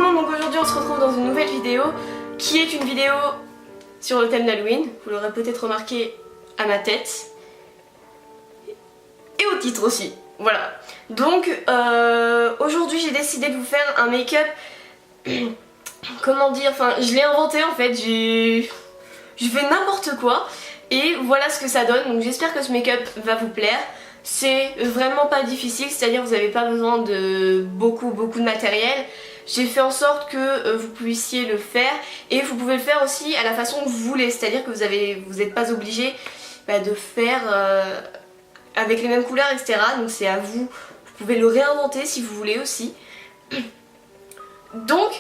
monde, donc aujourd'hui on se retrouve dans une nouvelle vidéo qui est une vidéo sur le thème d'Halloween. Vous l'aurez peut-être remarqué à ma tête et au titre aussi. Voilà. Donc aujourd'hui j'ai décidé de vous faire un make-up. Comment dire, enfin je l'ai inventé en fait, je fais n'importe quoi et voilà ce que ça donne. Donc j'espère que ce make-up va vous plaire. C'est vraiment pas difficile, c'est-à-dire vous n'avez pas besoin de beaucoup de matériel. J'ai fait en sorte que vous puissiez le faire et vous pouvez le faire aussi à la façon que vous voulez, c'est-à-dire que vous n'êtes pas obligé de faire avec les mêmes couleurs, etc. Donc c'est à vous, vous pouvez le réinventer si vous voulez aussi. Donc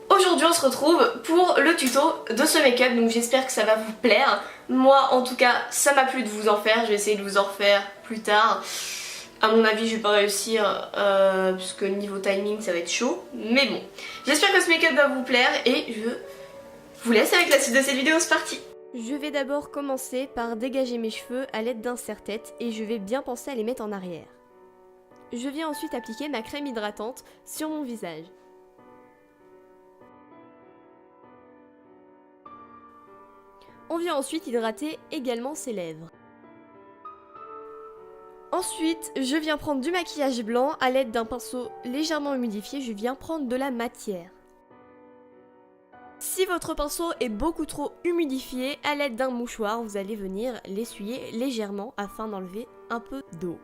aujourd'hui on se retrouve pour le tuto de ce make-up, donc j'espère que ça va vous plaire. Moi en tout cas ça m'a plu de vous en faire, je vais essayer de vous en refaire plus tard. À mon avis je vais pas réussir puisque niveau timing ça va être chaud, mais bon. J'espère que ce make-up va vous plaire et je vous laisse avec la suite de cette vidéo, c'est parti. Je vais d'abord commencer par dégager mes cheveux à l'aide d'un serre-tête et je vais bien penser à les mettre en arrière. Je viens ensuite appliquer ma crème hydratante sur mon visage. On vient ensuite hydrater également ses lèvres. Ensuite, je viens prendre du maquillage blanc à l'aide d'un pinceau légèrement humidifié, je viens prendre de la matière. Si votre pinceau est beaucoup trop humidifié, à l'aide d'un mouchoir, vous allez venir l'essuyer légèrement afin d'enlever un peu d'eau.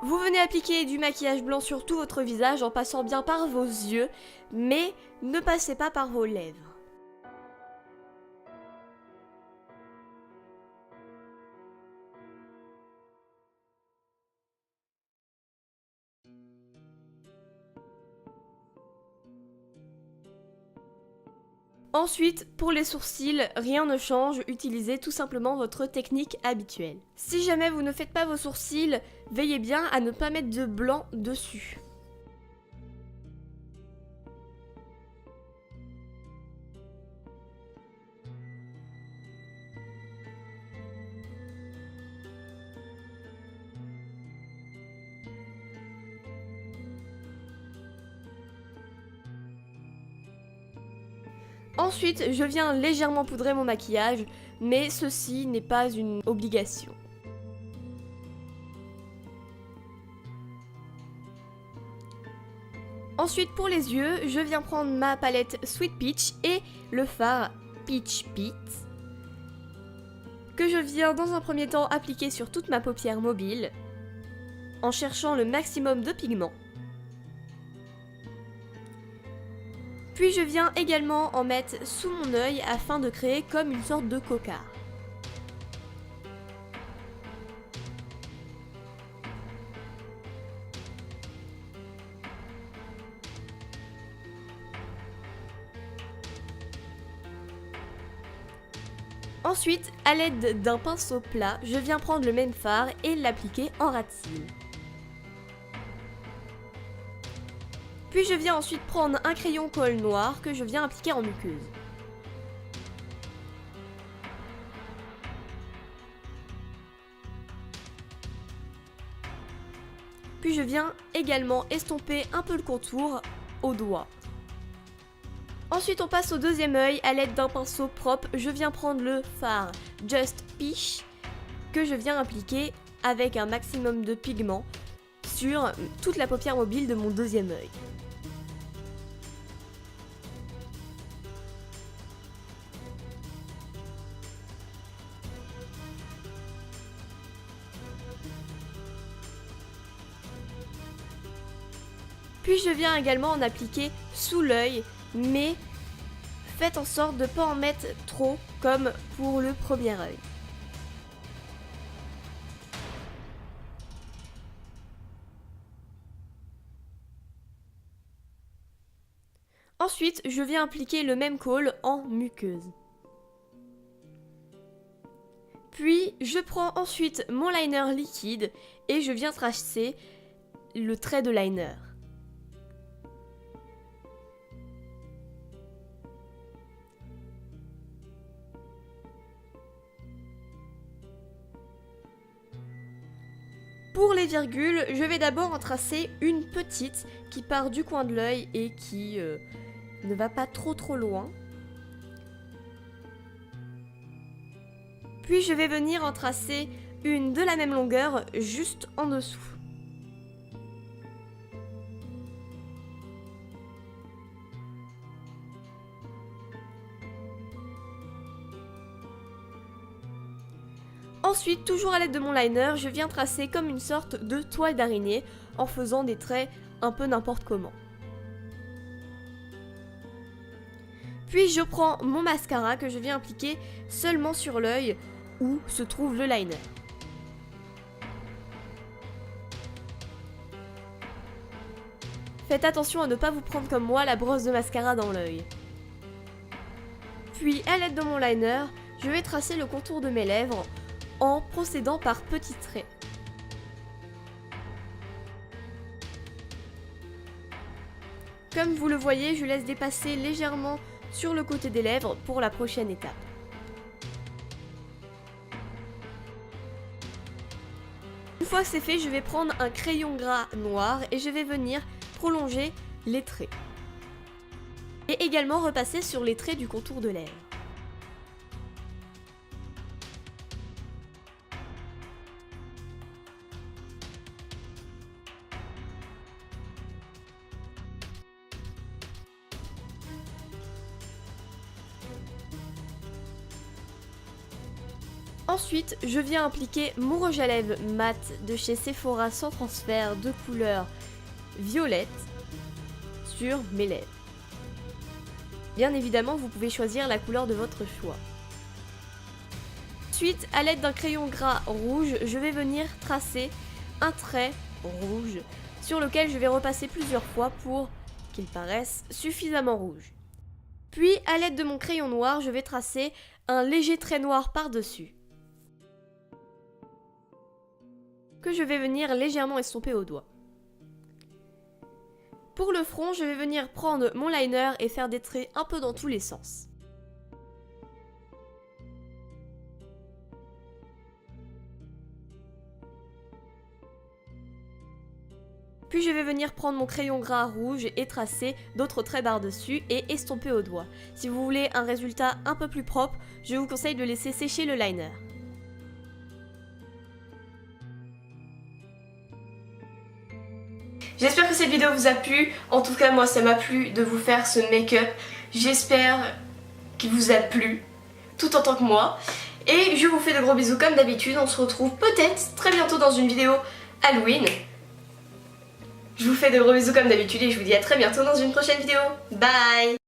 Vous venez appliquer du maquillage blanc sur tout votre visage en passant bien par vos yeux, mais ne passez pas par vos lèvres. Ensuite, pour les sourcils, rien ne change, utilisez tout simplement votre technique habituelle. Si jamais vous ne faites pas vos sourcils, veillez bien à ne pas mettre de blanc dessus. Ensuite, je viens légèrement poudrer mon maquillage, mais ceci n'est pas une obligation. Ensuite, pour les yeux, je viens prendre ma palette Sweet Peach et le fard Peach Pit, que je viens dans un premier temps appliquer sur toute ma paupière mobile, en cherchant le maximum de pigments. Puis je viens également en mettre sous mon œil afin de créer comme une sorte de cocard. Ensuite, à l'aide d'un pinceau plat, je viens prendre le même fard et l'appliquer en ras de cils. Puis je viens ensuite prendre un crayon colle noir que je viens appliquer en muqueuse. Puis je viens également estomper un peu le contour au doigt. Ensuite on passe au deuxième œil, à l'aide d'un pinceau propre, je viens prendre le fard Just Peach que je viens appliquer avec un maximum de pigment sur toute la paupière mobile de mon deuxième œil. Puis je viens également en appliquer sous l'œil, mais faites en sorte de ne pas en mettre trop comme pour le premier œil. Ensuite, je viens appliquer le même kohl en muqueuse. Puis, je prends ensuite mon liner liquide et je viens tracer le trait de liner. Pour les virgules, je vais d'abord en tracer une petite qui part du coin de l'œil et qui ne va pas trop loin. Puis je vais venir en tracer une de la même longueur juste en dessous. Ensuite, toujours à l'aide de mon liner, je viens tracer comme une sorte de toile d'araignée en faisant des traits un peu n'importe comment. Puis je prends mon mascara que je viens appliquer seulement sur l'œil où se trouve le liner. Faites attention à ne pas vous prendre comme moi la brosse de mascara dans l'œil. Puis à l'aide de mon liner, je vais tracer le contour de mes lèvres en procédant par petits traits. Comme vous le voyez, je laisse dépasser légèrement sur le côté des lèvres pour la prochaine étape. Une fois que c'est fait, je vais prendre un crayon gras noir et je vais venir prolonger les traits. Et également repasser sur les traits du contour de lèvres. Ensuite, je viens appliquer mon rouge à lèvres mat de chez Sephora sans transfert de couleur violette sur mes lèvres. Bien évidemment, vous pouvez choisir la couleur de votre choix. Ensuite, à l'aide d'un crayon gras rouge, je vais venir tracer un trait rouge sur lequel je vais repasser plusieurs fois pour qu'il paraisse suffisamment rouge. Puis, à l'aide de mon crayon noir, je vais tracer un léger trait noir par-dessus, que je vais venir légèrement estomper au doigt. Pour le front, je vais venir prendre mon liner et faire des traits un peu dans tous les sens. Puis je vais venir prendre mon crayon gras rouge et tracer d'autres traits par-dessus et estomper au doigt. Si vous voulez un résultat un peu plus propre, je vous conseille de laisser sécher le liner. J'espère que cette vidéo vous a plu. En tout cas, moi, ça m'a plu de vous faire ce make-up. J'espère qu'il vous a plu, tout en tant que moi. Et je vous fais de gros bisous comme d'habitude. On se retrouve peut-être très bientôt dans une vidéo Halloween. Je vous fais de gros bisous comme d'habitude et je vous dis à très bientôt dans une prochaine vidéo. Bye!